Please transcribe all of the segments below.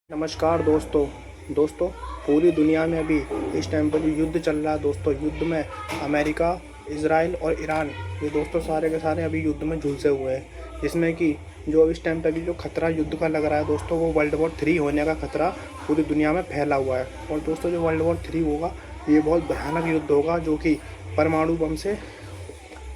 नमस्कार दोस्तों पूरी दुनिया में अभी इस टाइम पर जो युद्ध चल रहा है दोस्तों, युद्ध में अमेरिका, इजराइल और ईरान, ये दोस्तों सारे के सारे अभी युद्ध में झुलसे हुए हैं। जिसमें कि जो इस टाइम पर अभी जो खतरा युद्ध का लग रहा है दोस्तों, वो वर्ल्ड वॉर 3 होने का खतरा पूरी दुनिया में फैला हुआ है। और दोस्तों जो वर्ल्ड वॉर 3 होगा, ये बहुत भयानक युद्ध होगा जो कि परमाणु बम से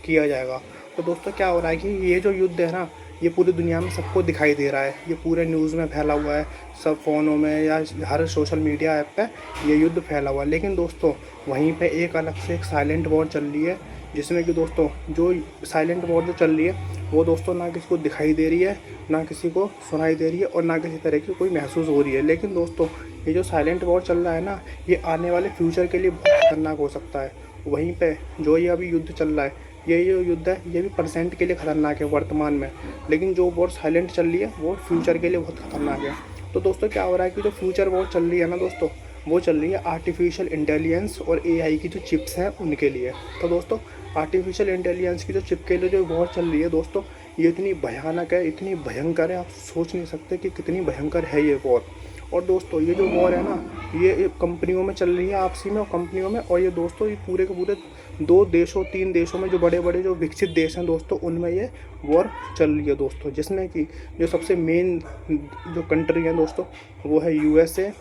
किया जाएगा। तो दोस्तों क्या हो रहा है कि ये जो युद्ध है ना, ये पूरी दुनिया में सबको दिखाई दे रहा है। ये पूरे न्यूज़ में फैला हुआ है, सब फ़ोनों में या हर सोशल मीडिया ऐप पे ये युद्ध फैला हुआ है। लेकिन दोस्तों वहीं पे एक अलग से एक साइलेंट वॉर चल रही है, जिसमें कि दोस्तों जो साइलेंट वॉर जो चल रही है वो दोस्तों ना किसी को दिखाई दे रही है, ना किसी को सुनाई दे रही है और ना किसी तरह की कोई महसूस हो रही है। लेकिन दोस्तों ये जो साइलेंट वॉर चल रहा है ना, ये आने वाले फ्यूचर के लिए बहुत खतरनाक हो सकता है। वहीं पे जो ये अभी युद्ध चल रहा है, ये जो युद्ध है ये भी परसेंट के लिए खतरनाक है वर्तमान में, लेकिन जो वॉर साइलेंट चल रही है वो फ्यूचर के लिए बहुत खतरनाक है। तो दोस्तों क्या हो रहा है कि जो फ्यूचर वॉर चल रही है ना दोस्तों, वो चल रही है आर्टिफिशियल इंटेलिजेंस और एआई की जो चिप्स हैं उनके लिए। तो दोस्तों आर्टिफिशियल इंटेलिजेंस की जो चिप के लिए जो वॉर चल रही है दोस्तों, ये इतनी भयानक है, इतनी भयंकर है, आप सोच नहीं सकते कि कितनी भयंकर है ये वॉर। और दोस्तों ये जो वॉर है ना, ये कंपनियों में चल रही है आपसी में और कंपनियों में। और ये दोस्तों ये पूरे के पूरे 2 देशों 3 देशों में, जो बड़े बड़े जो विकसित देश हैं दोस्तों, उनमें ये वॉर चल रही है दोस्तों। जिसमें कि जो सबसे मेन जो कंट्री है दोस्तों, वो है यूएसए,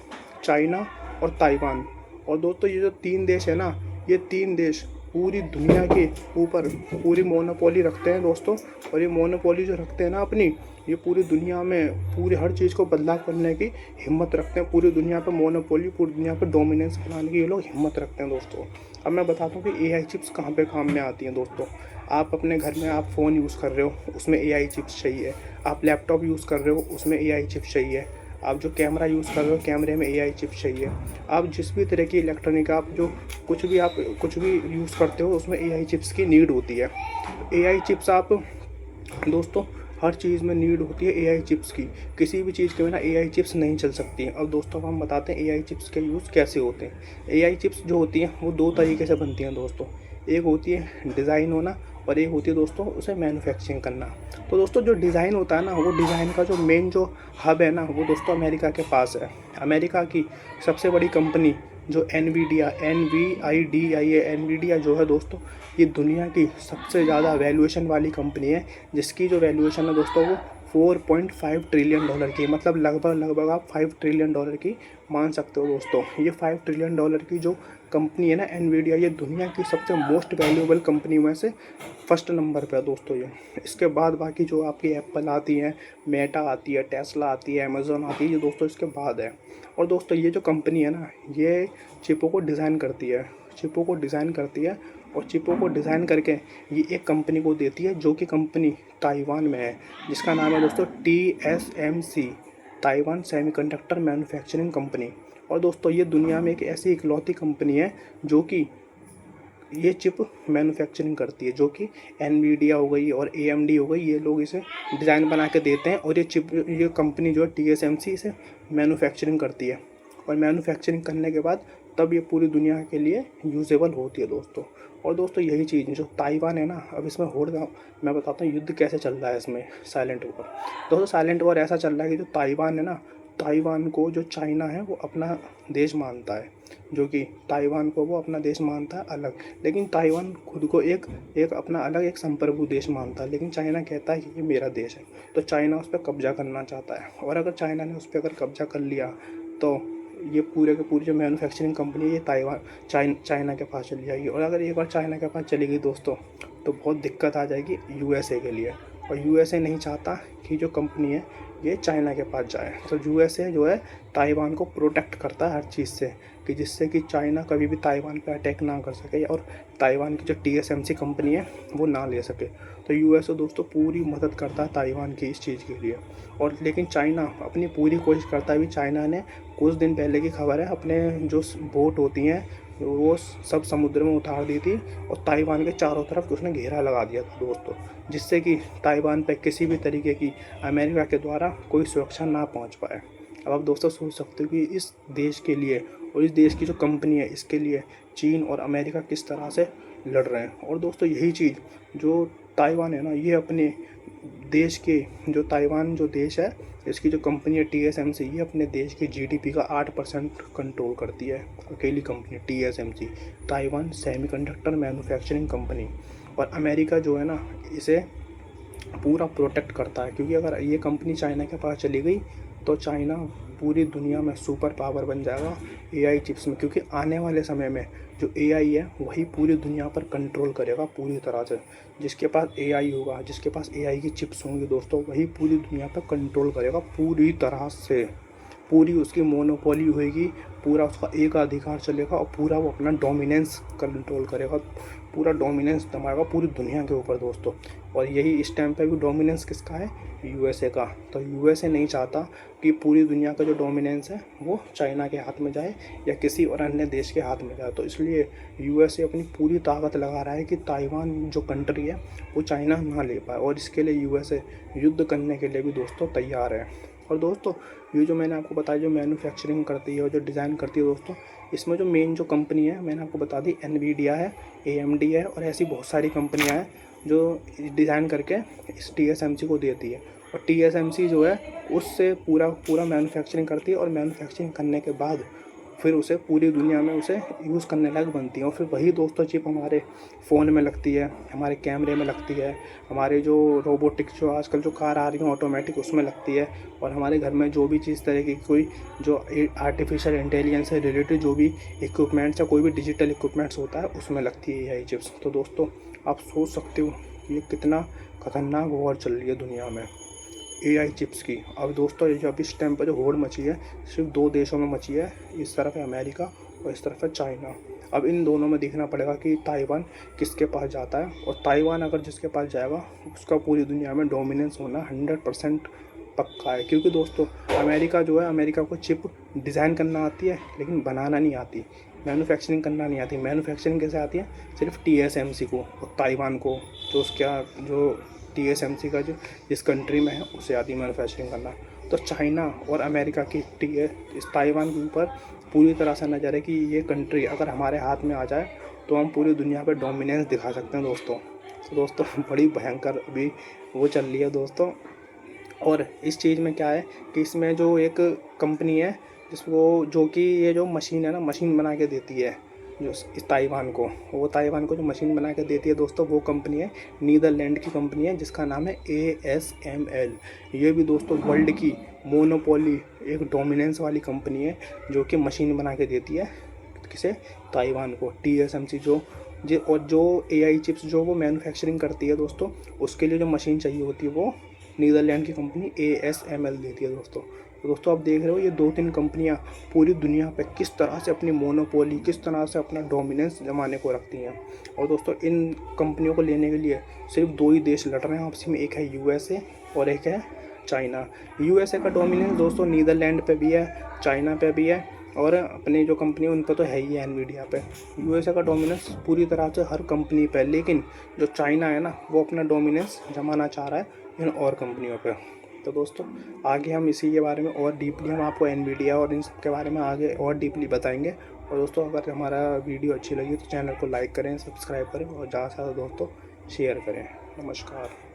चाइना और ताइवान। और दोस्तों ये जो 3 देश है ना, ये 3 देश पूरी दुनिया के ऊपर पूरी मोनोपोली रखते हैं दोस्तों। और ये मोनोपोली जो रखते हैं ना अपनी, ये पूरी दुनिया में पूरी हर चीज़ को बदलाव करने की हिम्मत रखते हैं। पूरी दुनिया पे मोनोपोली, पूरी दुनिया पे डोमिनेंस बनाने की ये लोग हिम्मत रखते हैं दोस्तों। अब मैं बताता हूँ कि एआई चिप्स कहाँ पे काम में आती हैं दोस्तों। आप अपने घर में आप फ़ोन यूज़ कर रहे हो, उसमें एआई चिप्स चाहिए। आप लैपटॉप यूज़ कर रहे हो, उसमें एआई चिप्स चाहिए। आप जो कैमरा यूज़ कर रहे हो, कैमरे में एआई चिप्स चाहिए। आप जिस भी तरह की इलेक्ट्रॉनिक आप कुछ भी यूज़ करते हो, उसमें एआई चिप्स की नीड होती है। एआई चिप्स आप दोस्तों हर चीज़ में नीड होती है एआई चिप्स की। किसी भी चीज़ के बिना एआई चिप्स नहीं चल सकती हैं। अब दोस्तों हम बताते हैं एआई चिप्स के यूज़ कैसे होते हैं। एआई चिप्स जो होती हैं वो 2 तरीके से बनती हैं दोस्तों। एक होती है डिज़ाइन होना और एक होती है दोस्तों उसे मैन्युफैक्चरिंग करना। तो दोस्तों जो डिज़ाइन होता है ना, वो डिज़ाइन का जो मेन जो हब है ना, वो दोस्तों अमेरिका के पास है। अमेरिका की सबसे बड़ी कंपनी जो एनवीडिया, NVIDIA, एनवीडिया जो है दोस्तों, ये दुनिया की सबसे ज़्यादा वैल्यूएशन वाली कंपनी है, जिसकी जो वैल्यूएशन है दोस्तों वो $4.5 ट्रिलियन की, मतलब लगभग आप $5 ट्रिलियन की मान सकते हो दोस्तों। ये $5 ट्रिलियन की जो कंपनी है ना एनवीडिया, ये दुनिया की सबसे मोस्ट वैल्यूएबल कंपनी में से फर्स्ट नंबर पे है दोस्तों ये। इसके बाद बाकी जो आपकी एप्पल आती है, मेटा आती है, टेस्ला आती है, अमेज़न आती है, ये दोस्तों इसके बाद है। और दोस्तों ये जो कंपनी है ना, ये चिपों को डिज़ाइन करती है, और चिपों को डिज़ाइन करके ये एक कंपनी को देती है, जो कि कंपनी ताइवान में है, जिसका नाम है दोस्तों TSMC, Taiwan semiconductor manufacturing company. और दोस्तों ये दुनिया में एक ऐसी इकलौती कंपनी है जो कि ये चिप मैन्युफैक्चरिंग करती है, जो कि एनवीडिया हो गई और AMD हो गई, ये लोग इसे डिज़ाइन बना के देते हैं। और ये कंपनी जो है TSMC इसे मैन्युफैक्चरिंग करती है, और मैन्युफैक्चरिंग करने के बाद तब ये पूरी दुनिया के लिए यूजेबल होती है दोस्तों। और दोस्तों यही चीज़ जो ताइवान है ना, अब इसमें हो रहा, मैं बताता हूँ युद्ध कैसे चल रहा है इसमें। साइलेंट वॉर दोस्तों, साइलेंट वॉर ऐसा चल रहा है कि जो ताइवान है ना, ताइवान को जो चाइना है वो अपना देश मानता है, जो कि ताइवान को वो अपना देश मानता है अलग। लेकिन ताइवान खुद को एक अपना अलग एक संप्रभु देश मानता है, लेकिन चाइना कहता है कि ये मेरा देश है। तो चाइना उस पर कब्जा करना चाहता है, और अगर चाइना ने उस पर अगर कब्जा कर लिया तो ये पूरे के पूरी जो मैन्युफैक्चरिंग कंपनी है ये चाइना के पास चली जाएगी। और अगर एक बार चाइना के पास चली गई दोस्तों, तो बहुत दिक्कत आ जाएगी यूएसए के लिए। और यूएसए नहीं चाहता कि जो कंपनी है ये चाइना के पास जाए। तो यूएसए जो है ताइवान को प्रोटेक्ट करता है हर चीज़ से, कि जिससे कि चाइना कभी भी ताइवान पे अटैक ना कर सके और ताइवान की जो TSMC कंपनी है वो ना ले सके। तो यूएसए दोस्तों पूरी मदद करता है ताइवान की इस चीज़ के लिए। और लेकिन चाइना अपनी पूरी कोशिश करता है। भी चाइना ने कुछ दिन पहले की खबर है, अपने जो बोट होती हैं वो सब समुद्र में उतार दी थी, और ताइवान के चारों तरफ उसने घेरा लगा दिया था दोस्तों, जिससे कि ताइवान पे किसी भी तरीके की अमेरिका के द्वारा कोई सुरक्षा ना पहुंच पाए। अब आप दोस्तों सोच सकते हो कि इस देश के लिए और इस देश की जो कंपनी है इसके लिए चीन और अमेरिका किस तरह से लड़ रहे हैं। और दोस्तों यही चीज़ जो ताइवान है ना, ये अपने देश के जो ताइवान जो देश है, इसकी जो कंपनी है TSMC, ये अपने देश की GDP का 8% कंट्रोल करती है। अकेली company TSMC, Taiwan semiconductor manufacturing company. और अमेरिका जो है ना, इसे पूरा प्रोटेक्ट करता है, क्योंकि अगर ये कंपनी चाइना के पास चली गई तो चाइना पूरी दुनिया में सुपर पावर बन जाएगा AI चिप्स में। क्योंकि आने वाले समय में जो AI है वही पूरी दुनिया पर कंट्रोल करेगा पूरी तरह से। जिसके पास AI होगा, जिसके पास AI की चिप्स होंगी दोस्तों, वही पूरी दुनिया पर कंट्रोल करेगा पूरी तरह से। पूरी उसकी मोनोपोली होएगी, पूरा उसका एक अधिकार चलेगा और पूरा वो अपना डोमिनेंस कंट्रोल करेगा, पूरा डोमिनेंस जमाएगा पूरी दुनिया के ऊपर दोस्तों। और यही इस टाइम पे भी डोमिनेंस किसका है? USA का। तो USA नहीं चाहता कि पूरी दुनिया का जो डोमिनेंस है वो चाइना के हाथ में जाए या किसी और अन्य देश के हाथ में जाए। तो इसलिए USA अपनी पूरी ताकत लगा रहा है कि ताइवान जो कंट्री है वो चाइना ना ले पाए, और इसके लिए USA युद्ध करने के लिए भी दोस्तों तैयार है। और दोस्तों ये जो मैंने आपको बताया, जो मैन्युफैक्चरिंग करती है और जो डिज़ाइन करती है दोस्तों, इसमें जो मेन जो कंपनी है मैंने आपको बता दी, NVIDIA है, AMD है, और ऐसी बहुत सारी कंपनियां हैं जो डिज़ाइन करके इस TSMC को देती है। और TSMC जो है उससे पूरा मैन्युफैक्चरिंग करती है, और मैन्युफैक्चरिंग करने के बाद फिर उसे पूरी दुनिया में उसे यूज़ करने लायक बनती है। और फिर वही दोस्तों चिप हमारे फ़ोन में लगती है, हमारे कैमरे में लगती है, हमारे जो रोबोटिक्स जो आजकल जो कार आ रही हैं ऑटोमेटिक उसमें लगती है, और हमारे घर में जो भी चीज़ तरह की कोई जो आर्टिफिशियल इंटेलिजेंस से रिलेटेड जो भी इक्विपमेंट्स या कोई भी डिजिटल इक्विपमेंट्स होता है उसमें लगती है AI चिप्स। तो दोस्तों आप सोच सकते हो कि ये कितना खतरनाक वॉर चल रही है दुनिया में AI चिप्स की। अब दोस्तों ये जो अभी इस टाइम पर जो होड़ मची है सिर्फ 2 देशों में मची है, इस तरफ है अमेरिका और इस तरफ है चाइना। अब इन दोनों में देखना पड़ेगा कि ताइवान किसके पास जाता है, और ताइवान अगर जिसके पास जाएगा उसका पूरी दुनिया में डोमिनेंस होना 100% पक्का है। क्योंकि दोस्तों अमेरिका जो है, अमेरिका को चिप डिज़ाइन करना आती है लेकिन बनाना नहीं आती, मैन्युफैक्चरिंग करना नहीं आती। मैन्युफैक्चरिंग कैसे आती है? सिर्फ TSMC को और ताइवान को, जो TSMC का जो जिस कंट्री में है उसे आती है मैन्युफैक्चरिंग करना। तो चाइना और अमेरिका की इस ताइवान के ऊपर पूरी तरह से नज़र है कि ये कंट्री अगर हमारे हाथ में आ जाए तो हम पूरी दुनिया पर डोमिनेंस दिखा सकते हैं दोस्तों। तो दोस्तों बड़ी भयंकर अभी वो चल रही है दोस्तों। और इस चीज़ में क्या है कि इसमें जो एक कंपनी है जिसको जो कि ये जो मशीन है ना, मशीन बना के देती है जो इस ताइवान को जो मशीन बना के देती है दोस्तों, वो कंपनी है नीदरलैंड की कंपनी है जिसका नाम है ASML। ये भी दोस्तों वर्ल्ड की मोनोपोली एक डोमिनेंस वाली कंपनी है जो कि मशीन बना के देती है किसे? ताइवान को। TSMC जो AI चिप्स जो वो मैन्युफैक्चरिंग करती है दोस्तों, उसके लिए जो मशीन चाहिए होती है वो नीदरलैंड की कंपनी ASML देती है दोस्तों। तो दोस्तों आप देख रहे हो ये 2-3 कंपनियां पूरी दुनिया पे किस तरह से अपनी मोनोपोली, किस तरह से अपना डोमिनेंस जमाने को रखती हैं। और दोस्तों इन कंपनियों को लेने के लिए सिर्फ 2 ही देश लड़ रहे हैं आपस में, एक है USA और एक है चाइना। USA का डोमिनेंस दोस्तों नीदरलैंड पे भी है, चाइना पे भी है, और अपनी जो कंपनी है उन पर तो है ही है NVIDIA पे। USA का डोमिनेंस पूरी तरह से हर कंपनी पे, लेकिन जो चाइना है ना वो अपना डोमिनेंस जमाना चाह रहा है इन और कंपनियों पे। तो दोस्तों आगे हम इसी के बारे में और डीपली हम आपको NVIDIA और इन सब के बारे में आगे और डीपली बताएंगे। और दोस्तों अगर हमारा वीडियो अच्छी लगी तो चैनल को लाइक करें, सब्सक्राइब करें और ज़्यादा से ज़्यादा दोस्तों शेयर करें। नमस्कार।